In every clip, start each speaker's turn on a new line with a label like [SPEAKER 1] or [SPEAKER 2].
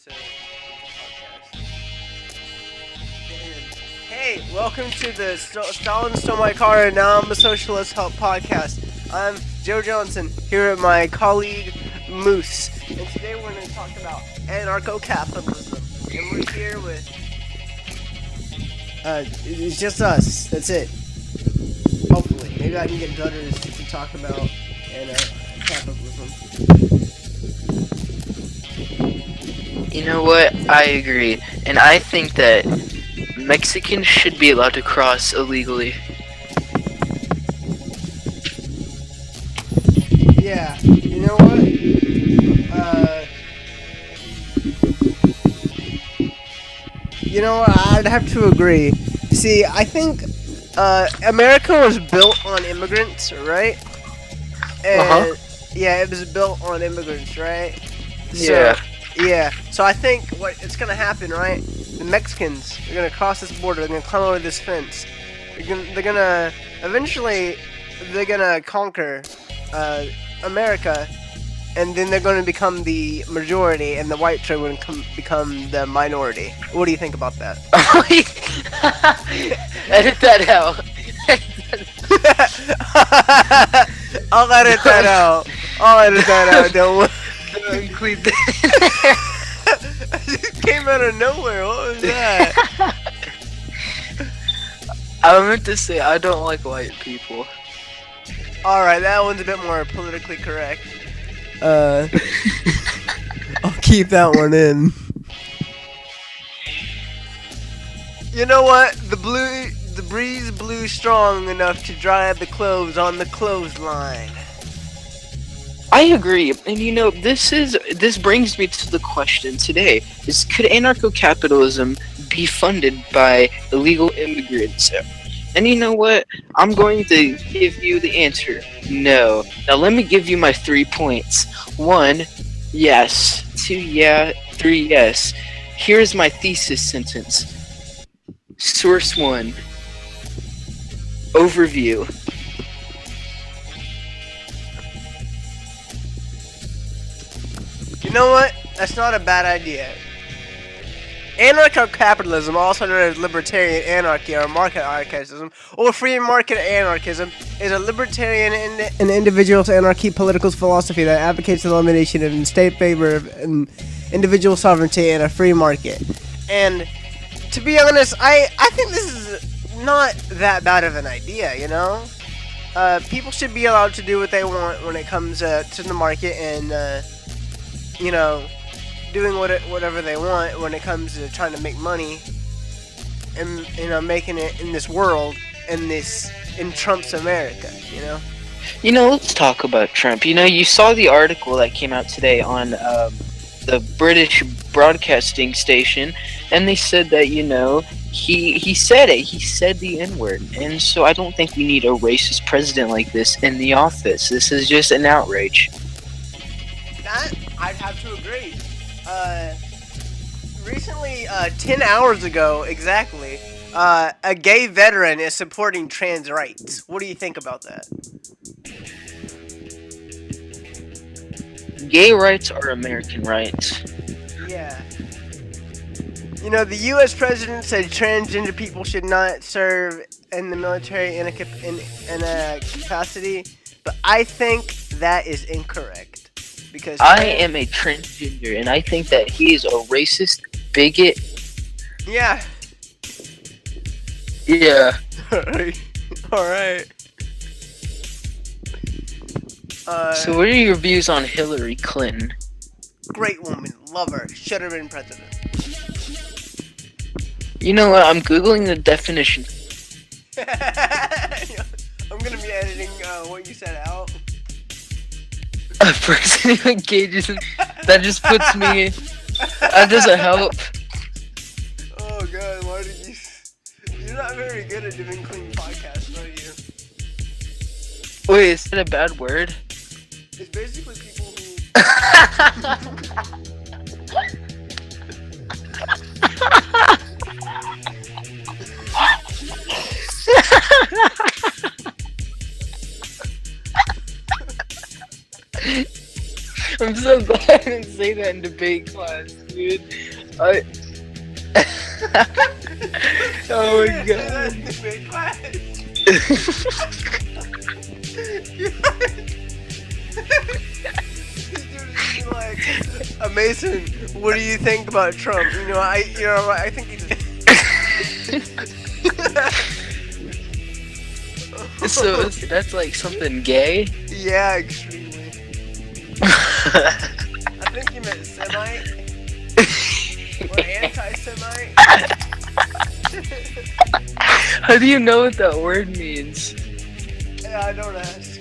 [SPEAKER 1] to the podcast. And, hey, welcome to the Stalin Stole My Car and Now I'm a Socialist Help podcast. I'm Joe Johnson here with my colleague Moose, and today we're going to talk about anarcho-capitalism. And we're here with it's just us. That's it. Hopefully, maybe I can get Gutters to talk about capitalism.
[SPEAKER 2] You know what? I agree. And I think that Mexicans should be allowed to cross illegally.
[SPEAKER 1] Yeah, you know what? I'd have to agree. See, I think America was built on immigrants, right? And, yeah, it was built on immigrants, right?
[SPEAKER 2] Yeah.
[SPEAKER 1] Yeah, so I think what it's gonna happen, right? The Mexicans are gonna cross this border. They're gonna climb over this fence. They're gonna eventually conquer America, and then they're gonna become the majority, and the whites are gonna become the minority. What do you think about that?
[SPEAKER 2] Edit that out.
[SPEAKER 1] I'll edit that out. Don't worry.
[SPEAKER 2] Include that.
[SPEAKER 1] It came out of nowhere. What was that?
[SPEAKER 2] I meant to say I don't like white people.
[SPEAKER 1] Alright, that one's a bit more politically correct. I'll keep that one in. You know what? The breeze blew strong enough to dry up the clothes on the clothesline.
[SPEAKER 2] I agree, and this brings me to the question today: could anarcho-capitalism be funded by illegal immigrants? And you know what? I'm going to give you the answer: no. Now let me give you my 3 points. 1, yes. 2, yeah. 3, yes. Here's my thesis sentence. Source 1. Overview.
[SPEAKER 1] You know what? That's not a bad idea. Anarcho-capitalism, also known as libertarian anarchy or market anarchism, or free market anarchism, is a libertarian and individualist anarchy political philosophy that advocates the elimination of state favor of individual sovereignty and a free market. And to be honest, I think this is not that bad of an idea, you know? People should be allowed to do what they want when it comes to the market and doing whatever they want when it comes to trying to make money and making it in this world in Trump's America,
[SPEAKER 2] Let's talk about Trump. You saw the article that came out today on the British broadcasting station, and they said that he said it. He said the N-word, and so I don't think we need a racist president like this in the office. This is just an outrage.
[SPEAKER 1] That I'd have to agree. Recently, 10 hours ago exactly, a gay veteran is supporting trans rights. What do you think about that?
[SPEAKER 2] Gay rights are American rights.
[SPEAKER 1] Yeah. The U.S. president said transgender people should not serve in the military in a capacity, but I think that is incorrect. Because
[SPEAKER 2] I am a transgender, and I think that he is a racist bigot.
[SPEAKER 1] Yeah.
[SPEAKER 2] Yeah.
[SPEAKER 1] Alright.
[SPEAKER 2] So what are your views on Hillary Clinton?
[SPEAKER 1] Great woman. Love her. Should have been president.
[SPEAKER 2] You know what? I'm Googling the definition.
[SPEAKER 1] I'm going to be editing what you said out.
[SPEAKER 2] A person who engages in... That just puts me... That doesn't help.
[SPEAKER 1] Oh god, why did you... You're not very good at doing clean podcasts, are you?
[SPEAKER 2] Wait, is that a bad word?
[SPEAKER 1] It's basically people who...
[SPEAKER 2] I'm so glad I didn't say that in debate class. dude. I. Oh my god.
[SPEAKER 1] Like, Mason, what do you think about Trump? I think he just.
[SPEAKER 2] So that's like something gay?
[SPEAKER 1] Yeah, extremely. I think he meant Semite. Or anti-Semite.
[SPEAKER 2] How do you know what that word means?
[SPEAKER 1] Yeah, I don't ask.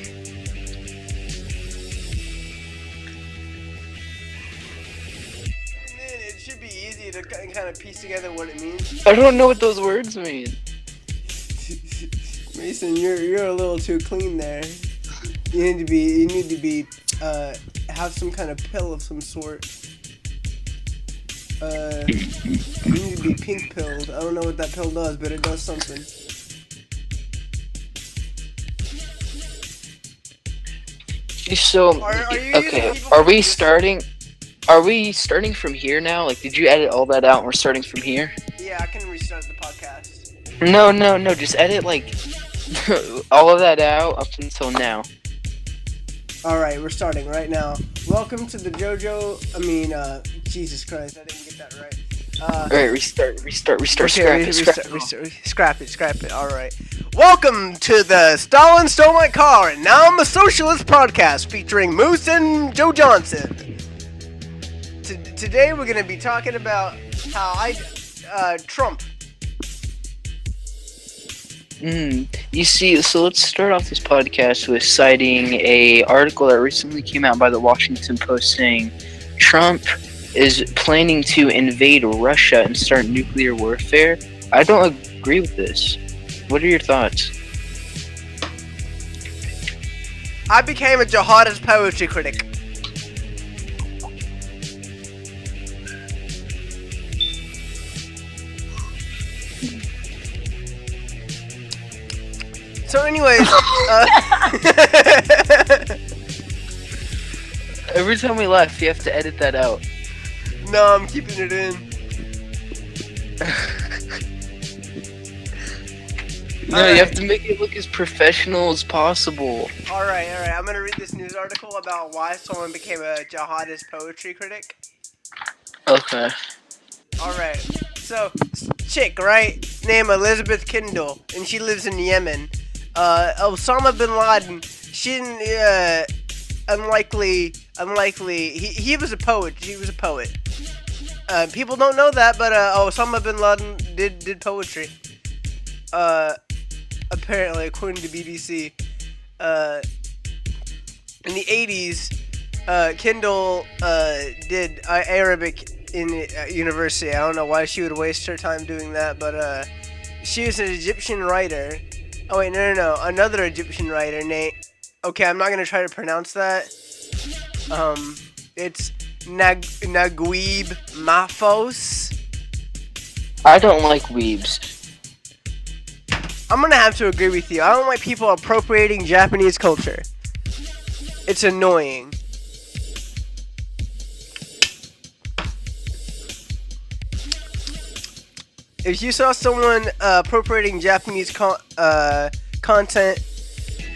[SPEAKER 1] It should be easy to kind of piece together what it means.
[SPEAKER 2] I don't know what those words mean.
[SPEAKER 1] Mason, you're a little too clean there. You need to be have some kind of pill of some sort. You need to be pink pilled. I don't know what that pill does, but it does something.
[SPEAKER 2] So, okay, are we starting from here now? Like, did you edit all that out and we're starting from here?
[SPEAKER 1] Yeah, I can restart the podcast.
[SPEAKER 2] No, just edit, like, all of that out up until now.
[SPEAKER 1] Alright, we're starting right now. Welcome to the Jesus Christ, I didn't get that right.
[SPEAKER 2] Alright, restart,
[SPEAKER 1] scrap it, alright. Welcome to the Stalin Stole My Car, and now I'm a Socialist podcast featuring Moose and Joe Johnson. Today we're going to be talking about how Trump.
[SPEAKER 2] You see, so let's start off this podcast with citing a article that recently came out by the Washington Post saying Trump is planning to invade Russia and start nuclear warfare. I don't agree with this. What are your thoughts?
[SPEAKER 1] I became a jihadist poetry critic. So anyways,
[SPEAKER 2] every time we laugh, you have to edit that out.
[SPEAKER 1] No, I'm keeping it in.
[SPEAKER 2] No, you have to make it look as professional as possible.
[SPEAKER 1] Alright, I'm gonna read this news article about why someone became a jihadist poetry critic.
[SPEAKER 2] Okay.
[SPEAKER 1] Alright, so, chick, right, named Elizabeth Kindle, and she lives in Yemen. Osama bin Laden, she didn't, unlikely, he was a poet, she was a poet. People don't know that, but, Osama bin Laden did poetry. Apparently, according to BBC. In the 80s, Kindle, did Arabic in university. I don't know why she would waste her time doing that, but, she was an Egyptian writer. Oh wait, no. Another Egyptian writer named... Okay, I'm not gonna try to pronounce that. It's Naguib Mahfouz.
[SPEAKER 2] I don't like weebs.
[SPEAKER 1] I'm gonna have to agree with you. I don't like people appropriating Japanese culture. It's annoying. If you saw someone appropriating Japanese content,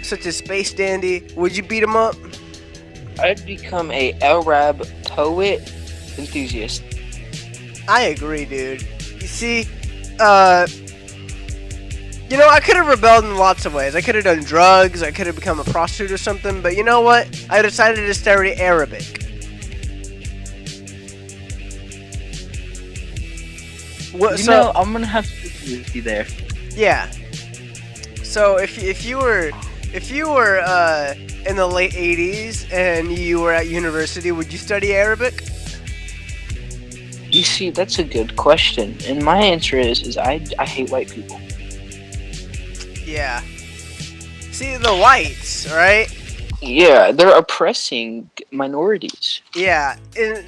[SPEAKER 1] such as Space Dandy, would you beat him up?
[SPEAKER 2] I'd become a Arab poet enthusiast.
[SPEAKER 1] I agree, dude. You see, I could have rebelled in lots of ways. I could have done drugs, I could have become a prostitute or something, but you know what? I decided to study Arabic.
[SPEAKER 2] I'm gonna have to agree with you there.
[SPEAKER 1] Yeah. So if you were in the late 80s and you were at university, would you study Arabic?
[SPEAKER 2] You see, that's a good question, and my answer is I hate white people.
[SPEAKER 1] Yeah. See, the whites, right?
[SPEAKER 2] Yeah, they're oppressing minorities.
[SPEAKER 1] Yeah, and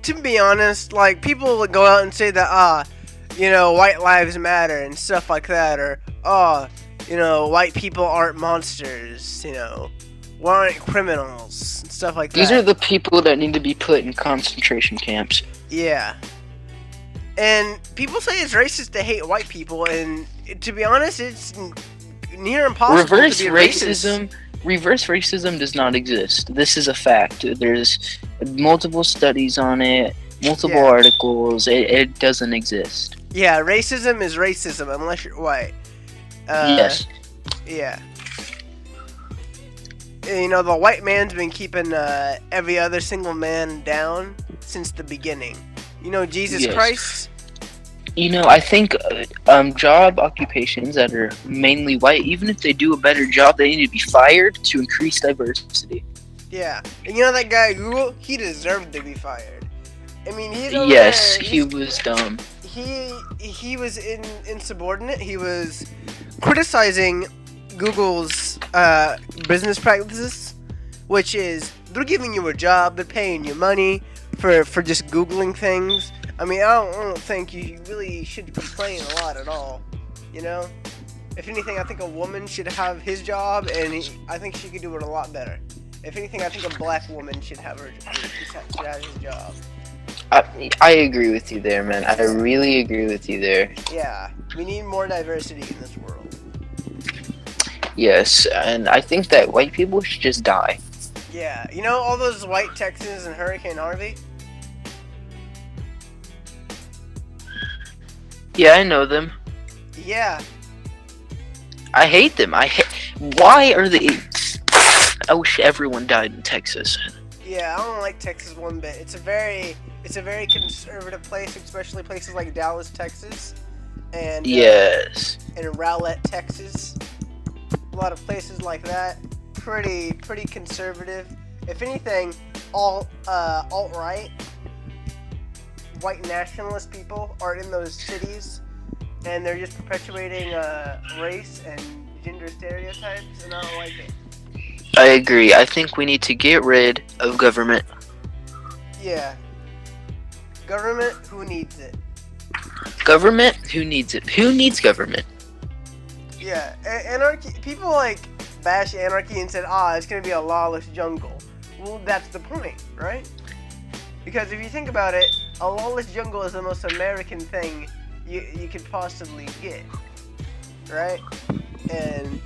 [SPEAKER 1] to be honest, like, people would go out and say that, white lives matter and stuff like that, or, white people aren't monsters, warrant criminals and stuff like that.
[SPEAKER 2] These are the people that need to be put in concentration camps.
[SPEAKER 1] Yeah. And people say it's racist to hate white people, and to be honest, it's near impossible
[SPEAKER 2] Reverse
[SPEAKER 1] to be
[SPEAKER 2] racism.
[SPEAKER 1] racist.
[SPEAKER 2] Reverse racism does not exist. This is a fact. There's multiple studies on it, multiple articles. It doesn't exist.
[SPEAKER 1] Yeah, racism is racism unless you're white.
[SPEAKER 2] Yes.
[SPEAKER 1] Yeah. You know, the white man's been keeping every other single man down since the beginning. You know, Jesus Christ?
[SPEAKER 2] You know, I think job occupations that are mainly white, even if they do a better job, they need to be fired to increase diversity.
[SPEAKER 1] Yeah. And you know that guy at Google? He deserved to be fired. I mean, he's over
[SPEAKER 2] Yes,
[SPEAKER 1] there,
[SPEAKER 2] he was dumb.
[SPEAKER 1] He was insubordinate. He was criticizing Google's business practices, which is they're giving you a job, they're paying you money for just Googling things. I mean, I don't think you really should complain a lot at all, you know? If anything, I think a woman should have his job, and I think she could do it a lot better. If anything, I think a black woman should have his job.
[SPEAKER 2] I agree with you there, man. I really agree with you there.
[SPEAKER 1] Yeah, we need more diversity in this world.
[SPEAKER 2] Yes, and I think that white people should just die.
[SPEAKER 1] Yeah, you know all those white Texans and Hurricane Harvey?
[SPEAKER 2] Yeah, I know them.
[SPEAKER 1] Yeah.
[SPEAKER 2] I hate them. Why are they... I wish everyone died in Texas.
[SPEAKER 1] Yeah, I don't like Texas one bit. It's a very conservative place, especially places like Dallas, Texas, and
[SPEAKER 2] yes,
[SPEAKER 1] and Rowlett, Texas. A lot of places like that, pretty conservative. If anything, alt-right, white nationalist people are in those cities, and they're just perpetuating race and gender stereotypes, and I don't like it.
[SPEAKER 2] I agree. I think we need to get rid of government.
[SPEAKER 1] Yeah. Government? Who needs it?
[SPEAKER 2] Government? Who needs it? Who needs government?
[SPEAKER 1] Yeah. Anarchy. People like bash anarchy and said, it's going to be a lawless jungle. Well, that's the point, right? Because if you think about it, a lawless jungle is the most American thing you could possibly get, right? And,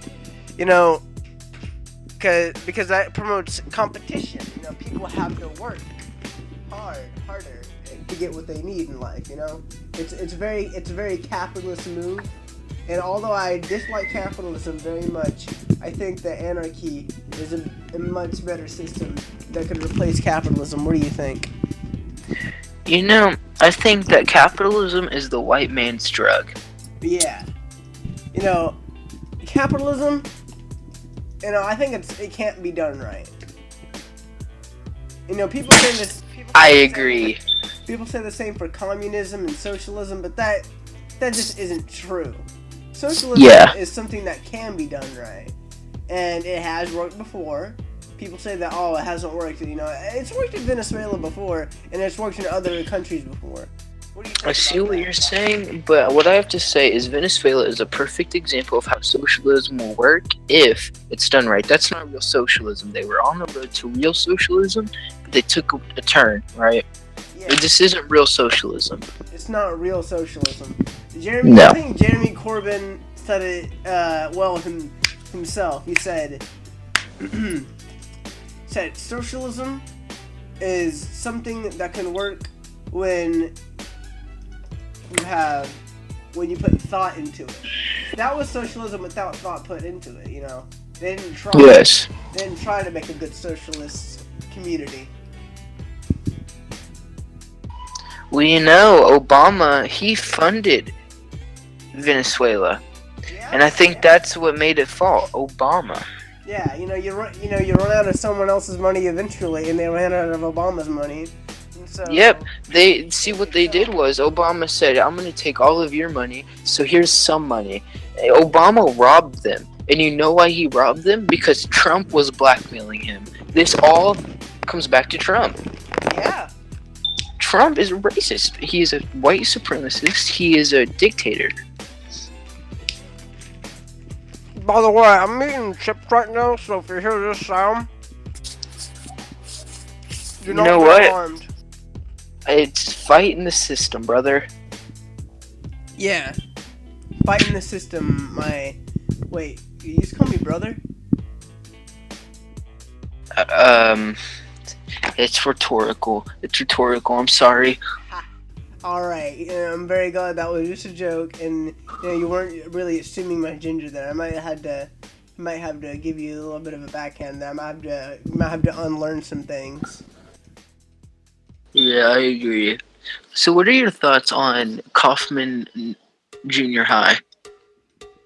[SPEAKER 1] you know, because that promotes competition. You know, people have to work harder to get what they need in life. You know, it's a very capitalist move. And although I dislike capitalism very much, I think that anarchy is a much better system that could replace capitalism. What do you think?
[SPEAKER 2] You know, I think that capitalism is the white man's drug.
[SPEAKER 1] Yeah. You know, capitalism, you know, I think it can't be done right. You know, people say this.
[SPEAKER 2] I agree.
[SPEAKER 1] People say the same for communism and socialism, but that just isn't true. Socialism is something that can be done right, and it has worked before. People say that it hasn't worked. You know, it's worked in Venezuela before, and it's worked in other countries before. What do you think
[SPEAKER 2] I see what you're saying, but what I have to say is Venezuela is a perfect example of how socialism will work if it's done right. That's not real socialism. They were on the road to real socialism, but they took a turn, right?
[SPEAKER 1] Yeah.
[SPEAKER 2] This isn't real socialism.
[SPEAKER 1] It's not real socialism.
[SPEAKER 2] No.
[SPEAKER 1] I think Jeremy Corbyn said it well himself. He said, socialism is something that can work when you put thought into it. That was socialism without thought put into it, you know. They didn't try.
[SPEAKER 2] Yes.
[SPEAKER 1] They didn't try to make a good socialist community.
[SPEAKER 2] Well, you know, Obama, he funded Venezuela.
[SPEAKER 1] Yeah,
[SPEAKER 2] and I think that's what made it fall. Obama.
[SPEAKER 1] Yeah, you run out of someone else's money eventually, and they ran out of Obama's money. So,
[SPEAKER 2] yep, they see what they did was Obama said, "I'm going to take all of your money, so here's some money." Obama robbed them, and you know why he robbed them? Because Trump was blackmailing him. This all comes back to Trump.
[SPEAKER 1] Yeah.
[SPEAKER 2] Trump is a racist. He is a white supremacist. He is a dictator.
[SPEAKER 1] By the way, I'm eating chips right now, so if you hear this sound, do
[SPEAKER 2] You
[SPEAKER 1] not
[SPEAKER 2] know
[SPEAKER 1] be
[SPEAKER 2] what?
[SPEAKER 1] alarmed.
[SPEAKER 2] It's fighting the system, brother.
[SPEAKER 1] Yeah. Fighting the system, Wait, you just call me brother?
[SPEAKER 2] It's rhetorical. It's rhetorical. I'm sorry.
[SPEAKER 1] Alright, I'm very glad that was just a joke, and you weren't really assuming my ginger there. I might have to give you a little bit of a backhand there. You might have to unlearn some things.
[SPEAKER 2] Yeah, I agree. So, what are your thoughts on Kaufman Junior High?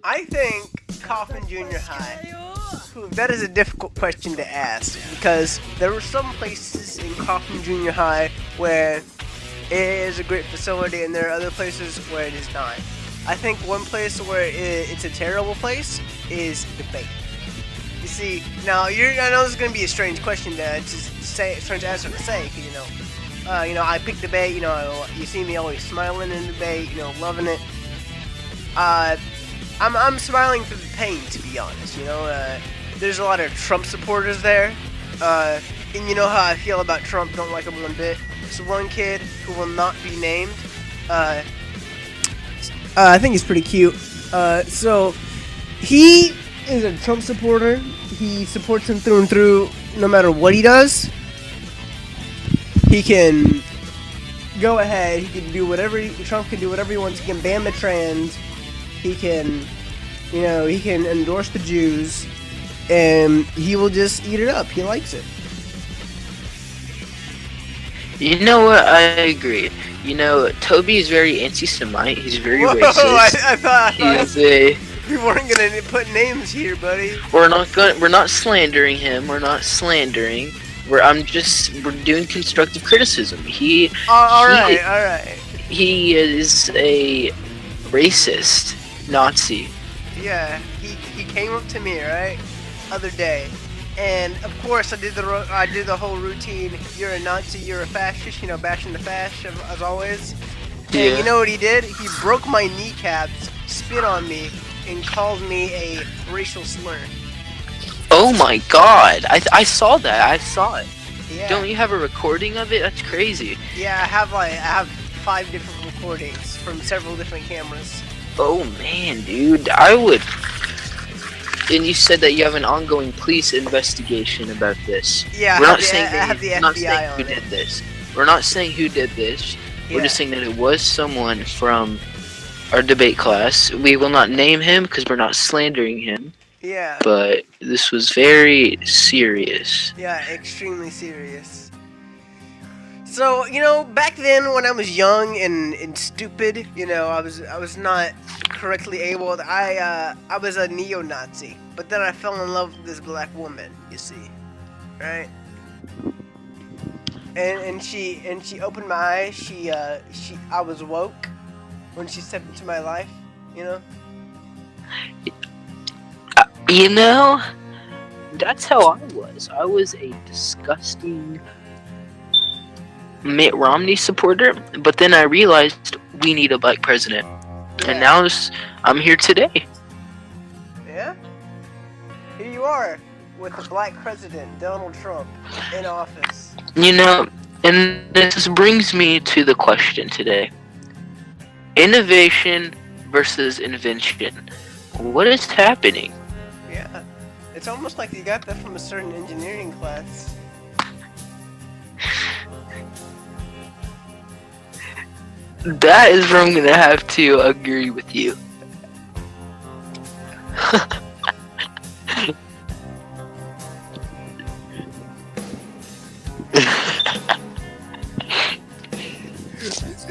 [SPEAKER 1] I think Coffin Junior High. That is a difficult question to ask because there were some places in Coffin Junior High where it is a great facility, and there are other places where it is not. I think one place where it's a terrible place is debate. You see, now I know this is going to be a strange question to say, strange answer to say, because I pick debate. You see me always smiling in debate, loving it. I'm smiling through the pain, to be honest. There's a lot of Trump supporters there, and you know how I feel about Trump. Don't like him one bit. There's one kid who will not be named. I think he's pretty cute. So he is a Trump supporter. He supports him through and through, no matter what he does. He can go ahead. He can do whatever. Trump can do whatever he wants. He can ban the trans. He can, he can endorse the Jews, and he will just eat it up. He likes it.
[SPEAKER 2] You know what? I agree. Toby is very anti-Semite. He's very
[SPEAKER 1] Whoa,
[SPEAKER 2] racist.
[SPEAKER 1] I thought
[SPEAKER 2] He's
[SPEAKER 1] we weren't gonna put names here, buddy.
[SPEAKER 2] We're not slandering him. We're not slandering. We're doing constructive criticism.
[SPEAKER 1] All right.
[SPEAKER 2] He is a racist Nazi.
[SPEAKER 1] Yeah, he came up to me other day, and of course I did the whole routine. You're a Nazi. You're a fascist. Bashing the fash as always. And you know what he did? He broke my kneecaps, spit on me, and called me a racial slur.
[SPEAKER 2] Oh my God! I saw that. I saw it.
[SPEAKER 1] Yeah.
[SPEAKER 2] Don't you have a recording of it? That's crazy.
[SPEAKER 1] Yeah, I have 5 different recordings from several different cameras.
[SPEAKER 2] Oh man, dude, I would. And you said that you have an ongoing police investigation about this.
[SPEAKER 1] Yeah,
[SPEAKER 2] we're
[SPEAKER 1] I
[SPEAKER 2] not saying
[SPEAKER 1] have the FBI on
[SPEAKER 2] who
[SPEAKER 1] it.
[SPEAKER 2] did this. We're not saying who did this. We're just saying that it was someone from our debate class. We will not name him because we're not slandering him.
[SPEAKER 1] Yeah.
[SPEAKER 2] But this was very serious.
[SPEAKER 1] Yeah, extremely serious. So, back then when I was young and stupid, I was not correctly able. I was a neo-Nazi, but then I fell in love with this black woman, you see. Right? And she opened my eyes. I was woke when she stepped into my life,
[SPEAKER 2] That's how I was. I was a disgusting Mitt Romney supporter, but then I realized we need a black president.
[SPEAKER 1] Yeah.
[SPEAKER 2] And now I'm here today.
[SPEAKER 1] Yeah? Here you are, with the black president, Donald Trump, in office.
[SPEAKER 2] And this brings me to the question today. Innovation versus invention. What is happening?
[SPEAKER 1] Yeah. It's almost like you got that from a certain engineering class.
[SPEAKER 2] That is where I'm going to have to agree with you.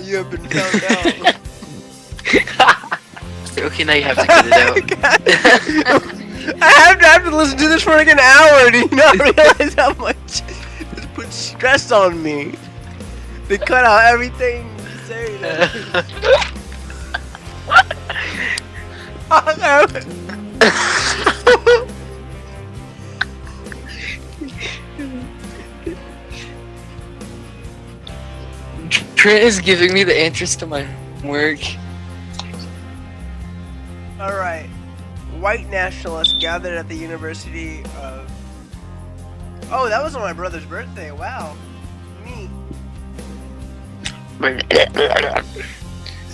[SPEAKER 1] You have been found out.
[SPEAKER 2] Okay, now you have to cut it out.
[SPEAKER 1] I have to listen to this for like an hour. Do you not realize how much this puts stress on me? They cut out everything you say.
[SPEAKER 2] Trent is giving me the answers to my work.
[SPEAKER 1] Alright. white nationalists gathered at the University of... Oh, that was on my brother's birthday. Wow. Neat.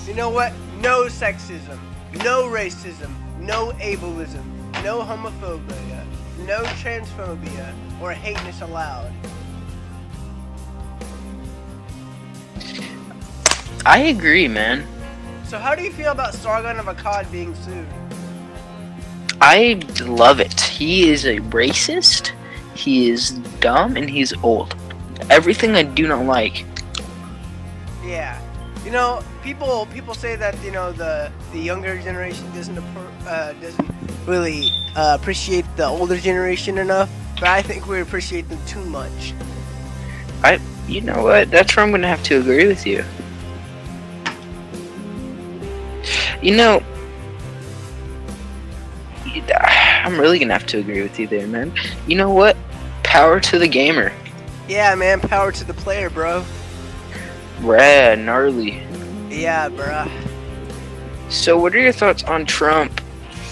[SPEAKER 1] You know what? No sexism, no racism, no ableism, no homophobia, no transphobia, or hateness allowed.
[SPEAKER 2] I agree, man.
[SPEAKER 1] So how do you feel about Sargon of Akkad being sued?
[SPEAKER 2] I love it. He is a racist, he is dumb, and he's old. Everything I do not like.
[SPEAKER 1] Yeah. You know, people say that, you know, the younger generation doesn't really appreciate the older generation enough, but I think we appreciate them too much.
[SPEAKER 2] You know what? That's where I'm gonna have to agree with you. You know, I'm really gonna have to agree with you there, man. You know what? Power to the gamer.
[SPEAKER 1] Yeah, man, power to the player, bro.
[SPEAKER 2] Rad, gnarly.
[SPEAKER 1] Yeah, bruh.
[SPEAKER 2] So what are your thoughts on Trump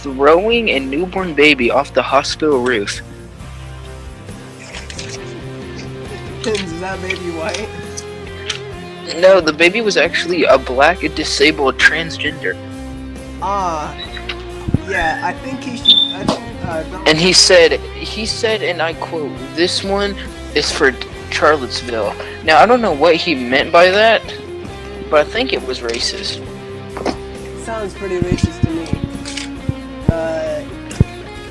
[SPEAKER 2] throwing a newborn baby off the hospital roof?
[SPEAKER 1] Is that baby white?
[SPEAKER 2] No, the baby was actually a black disabled transgender.
[SPEAKER 1] Yeah, I think he should,
[SPEAKER 2] And he said, and I quote, "This one is for Charlottesville." Now, I don't know what he meant by that, but I think it was racist.
[SPEAKER 1] Sounds pretty racist to me.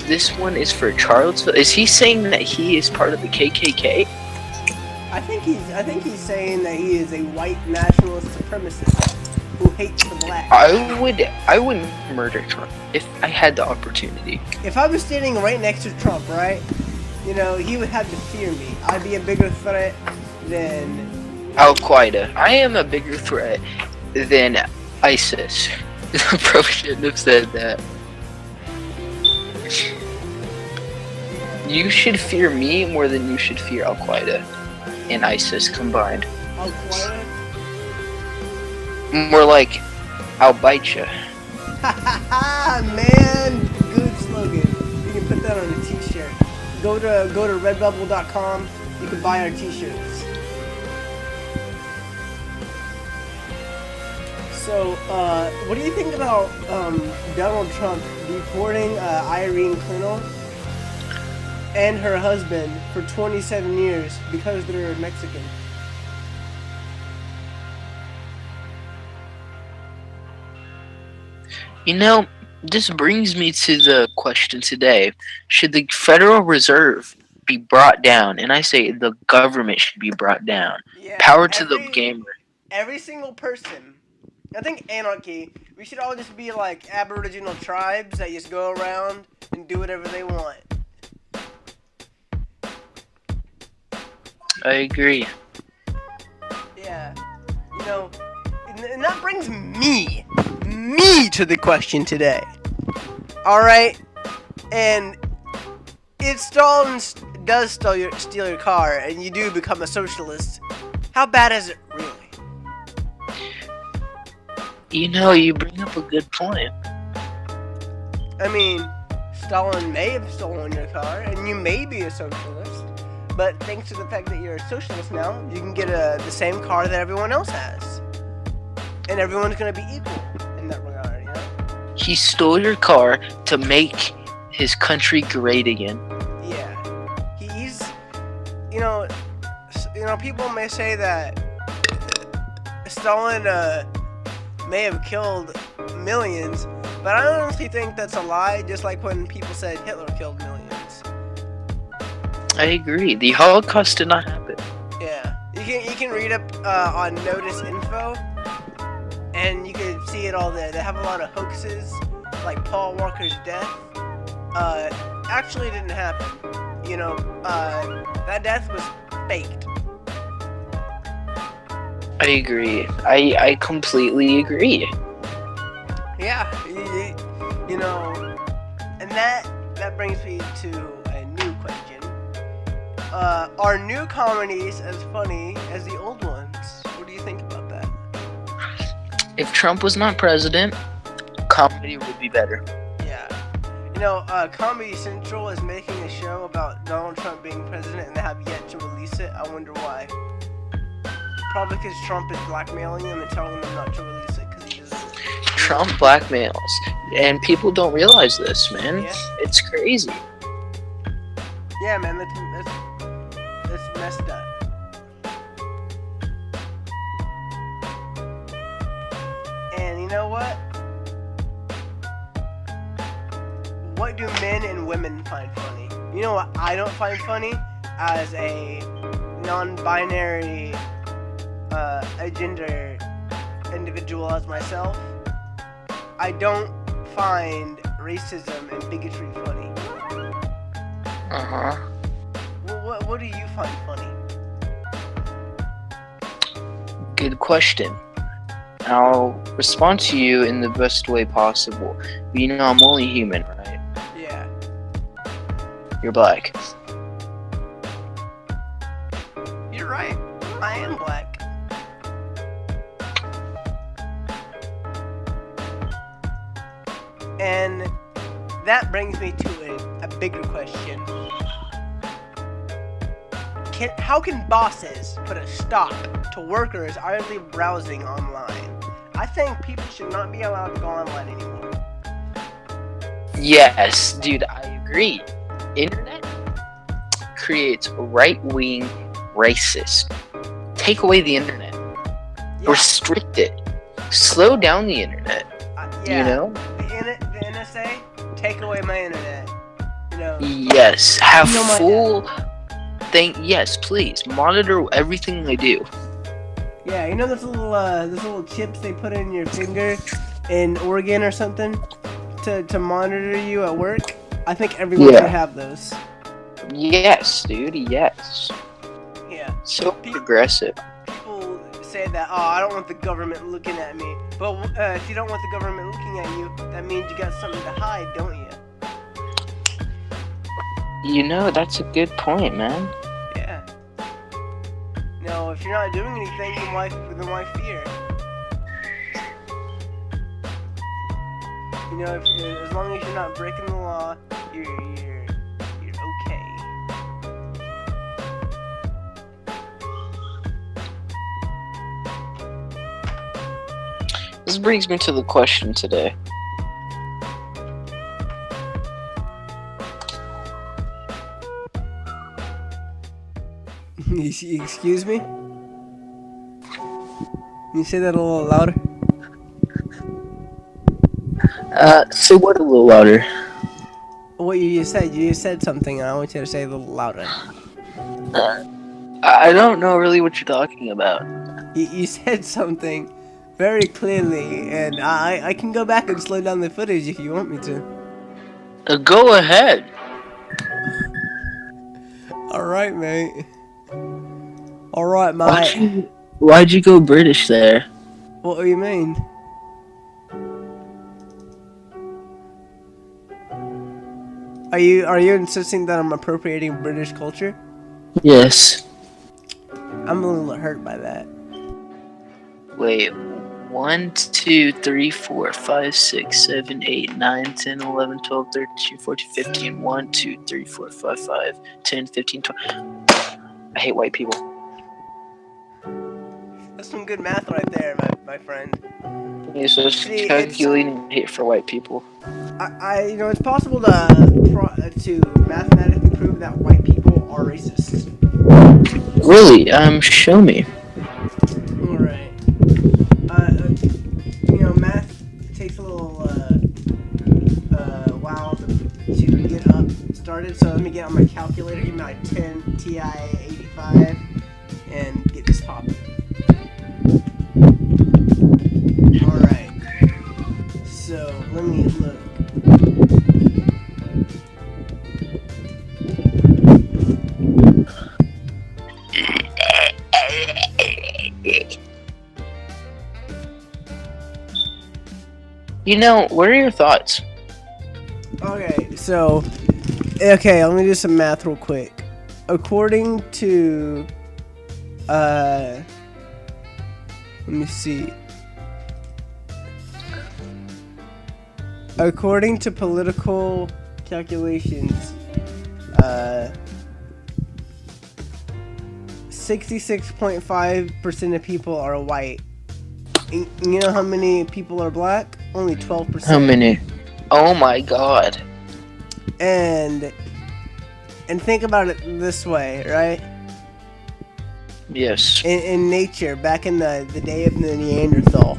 [SPEAKER 2] This one is for Charlottesville. Is he saying that he is part of the KKK?
[SPEAKER 1] I think he's saying that he is a white nationalist supremacist who hates the blacks.
[SPEAKER 2] I would murder Trump if I had the opportunity.
[SPEAKER 1] If I was standing right next to Trump, right, you know, he would have to fear me. I'd be a bigger threat than
[SPEAKER 2] Al Qaeda. I am a bigger threat than ISIS. I probably shouldn't have said that. You should fear me more than you should fear Al Qaeda and ISIS combined.
[SPEAKER 1] Al Qaeda.
[SPEAKER 2] More like, I'll bite ya.
[SPEAKER 1] Man, good slogan. You can put that on a t-shirt. Go to redbubble.com. You can buy our t-shirts. So, what do you think about Donald Trump deporting Irene Clinnell and her husband for 27 years because they're Mexican?
[SPEAKER 2] You know, this brings me to the question today. Should the Federal Reserve be brought down? And I say the government should be brought down.
[SPEAKER 1] Yeah,
[SPEAKER 2] Power to the gamer.
[SPEAKER 1] Every single person. I think anarchy. We should all just be like Aboriginal tribes that just go around and do whatever they want.
[SPEAKER 2] I agree.
[SPEAKER 1] Yeah. You know, and that brings me to the question today. Alright? And if Stalin does steal your car and you do become a socialist, how bad is it really?
[SPEAKER 2] You know, you bring up a good point.
[SPEAKER 1] I mean, Stalin may have stolen your car and you may be a socialist, but thanks to the fact that you're a socialist now, you can get the same car that everyone else has. And everyone's gonna be equal in that regard, you know?
[SPEAKER 2] He stole your car to make his country great again.
[SPEAKER 1] Yeah. He's, you know, people may say that Stalin may have killed millions, but I honestly think that's a lie, just like when people said Hitler killed millions.
[SPEAKER 2] I agree. The Holocaust did not happen.
[SPEAKER 1] Yeah. You can read up on Notice Info, and you can see it all there. They have a lot of hoaxes, like Paul Walker's death. Actually didn't happen. You know, that death was faked.
[SPEAKER 2] I agree. I completely agree.
[SPEAKER 1] Yeah, you know, and that brings me to a new question. Are new comedies as funny as the old ones? What do you think about that?
[SPEAKER 2] If Trump was not president, comedy would be better.
[SPEAKER 1] Yeah. Comedy Central is making a show about Donald Trump being president, and they have yet to release it. I wonder why. Probably because Trump is blackmailing them and telling them not to release it because he doesn't.
[SPEAKER 2] Trump blackmails, and people don't realize this, man.
[SPEAKER 1] Yeah.
[SPEAKER 2] It's crazy.
[SPEAKER 1] Yeah, man, that's messed up. And you know what? What do men and women find funny? You know what I don't find funny as a non-binary gender individual as myself? I don't find racism and bigotry funny.
[SPEAKER 2] Uh-huh.
[SPEAKER 1] What do you find funny?
[SPEAKER 2] Good question. I'll respond to you in the best way possible. But you know, I'm only human, right?
[SPEAKER 1] Yeah.
[SPEAKER 2] You're black.
[SPEAKER 1] You're right. I am black. And that brings me to a bigger question. How can bosses put a stop to workers idly browsing online? I think people should not be allowed to go online anymore.
[SPEAKER 2] Yes, dude, I agree. Internet creates right-wing racist. Take away the internet.
[SPEAKER 1] Yeah.
[SPEAKER 2] Restrict it. Slow down the internet.
[SPEAKER 1] Yeah.
[SPEAKER 2] You know?
[SPEAKER 1] The NSA, take away my internet. You know.
[SPEAKER 2] Yes. Have
[SPEAKER 1] You know
[SPEAKER 2] full thing. Yes, please monitor everything they do.
[SPEAKER 1] Yeah, you know those little chips they put in your finger in Oregon or something to monitor you at work? I think everyone should have those.
[SPEAKER 2] Yes, dude. Yes.
[SPEAKER 1] Yeah.
[SPEAKER 2] So progressive.
[SPEAKER 1] People say that, I don't want the government looking at me. But if you don't want the government looking at you, that means you got something to hide, don't you?
[SPEAKER 2] You know, that's a good point, man.
[SPEAKER 1] Yeah. No, if you're not doing anything, then why fear? You know, as long as you're not breaking the law, you're okay.
[SPEAKER 2] This brings me to the question today.
[SPEAKER 1] Excuse me? Can you say that a little louder?
[SPEAKER 2] Say what a little louder.
[SPEAKER 1] What you said something, and I want you to say it a little louder.
[SPEAKER 2] I don't know really what you're talking about.
[SPEAKER 1] You said something very clearly, and I can go back and slow down the footage if you want me to.
[SPEAKER 2] Go ahead.
[SPEAKER 1] Alright, mate. Alright, mate.
[SPEAKER 2] Why'd you go British there?
[SPEAKER 1] What do you mean? Are you insisting that I'm appropriating British culture?
[SPEAKER 2] Yes.
[SPEAKER 1] I'm a little hurt by that.
[SPEAKER 2] Wait. 1, 2, 3, 4, 5, 6, 7, 8, 9, 10, 11, 12, 13, 14, 15. 1, 2, 3, 4, 5, 5, 10, 15, 20. I hate white people.
[SPEAKER 1] That's some good math right there, my friend.
[SPEAKER 2] It's just calculating hate for white people.
[SPEAKER 1] It's possible to mathematically prove that white people are racist.
[SPEAKER 2] Really? Show me.
[SPEAKER 1] Alright. Math takes a little while to get up started, so let me get on my calculator, give me my 10 Ti 85, and get this popping. Alright. So, let me look.
[SPEAKER 2] You know, what are your thoughts?
[SPEAKER 1] Okay, so, let me do some math real quick. According to, let me see. According to political calculations, 66.5% of people are white. You know how many people are black? Only 12%.
[SPEAKER 2] How many? Oh my god.
[SPEAKER 1] And think about it this way, right?
[SPEAKER 2] Yes.
[SPEAKER 1] In nature, back in the day of the Neanderthal,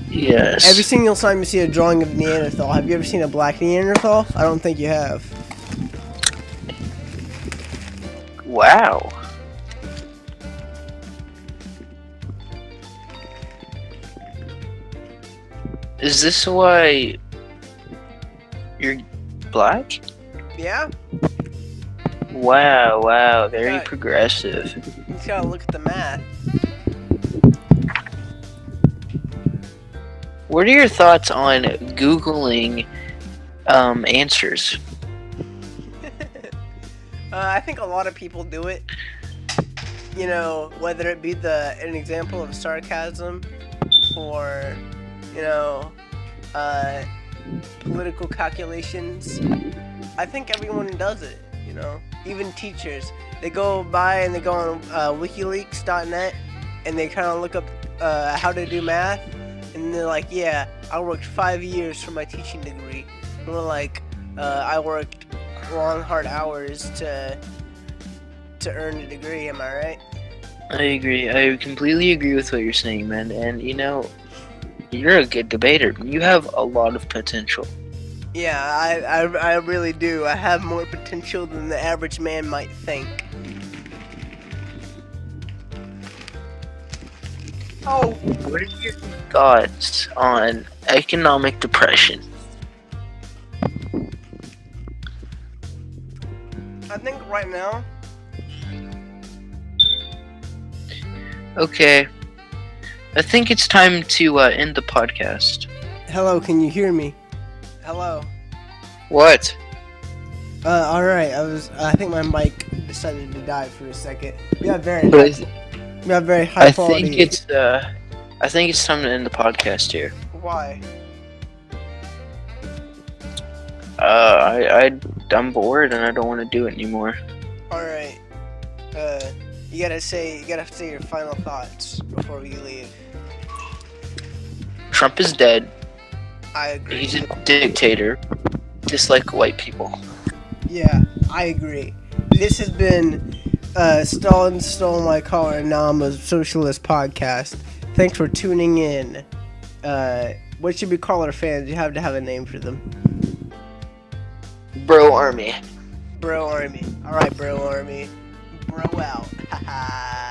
[SPEAKER 2] yes.
[SPEAKER 1] every single time you see a drawing of Neanderthal, have you ever seen a black Neanderthal? I don't think you have.
[SPEAKER 2] Wow. Is this why you're black?
[SPEAKER 1] Yeah?
[SPEAKER 2] Wow, very
[SPEAKER 1] Yeah.
[SPEAKER 2] progressive.
[SPEAKER 1] You just gotta look at the math.
[SPEAKER 2] What are your thoughts on Googling answers?
[SPEAKER 1] I think a lot of people do it. You know, whether it be an example of sarcasm or, you know, political calculations. I think everyone does it, you know. Even teachers. They go by and they go on wikileaks.net and they kind of look up how to do math. And they're like, yeah, I worked 5 years for my teaching degree. And we're like, I worked long, hard hours to earn a degree. Am I right?
[SPEAKER 2] I agree. I completely agree with what you're saying, man. And you know, you're a good debater. You have a lot of potential.
[SPEAKER 1] Yeah, I really do. I have more potential than the average man might think. Oh,
[SPEAKER 2] What are your thoughts on economic depression?
[SPEAKER 1] I think right now,
[SPEAKER 2] Okay. I think it's time to end the podcast.
[SPEAKER 1] hello, can you hear me? Hello.
[SPEAKER 2] What?
[SPEAKER 1] Alright, I think my mic decided to die for a second. We have very high
[SPEAKER 2] I
[SPEAKER 1] quality.
[SPEAKER 2] think it's time to end the podcast here.
[SPEAKER 1] Why?
[SPEAKER 2] I'm bored and I don't want to do it anymore.
[SPEAKER 1] Alright. You gotta say your final thoughts before we leave.
[SPEAKER 2] Trump is dead.
[SPEAKER 1] I agree.
[SPEAKER 2] He's a dictator, just like white people.
[SPEAKER 1] Yeah, I agree. This has been Stalin Stole My Car and Now I'm a Socialist podcast. Thanks for tuning in. What should we call our fans? You have to have a name for them.
[SPEAKER 2] Bro Army.
[SPEAKER 1] Bro Army. Alright, Bro Army. Bro out. Haha.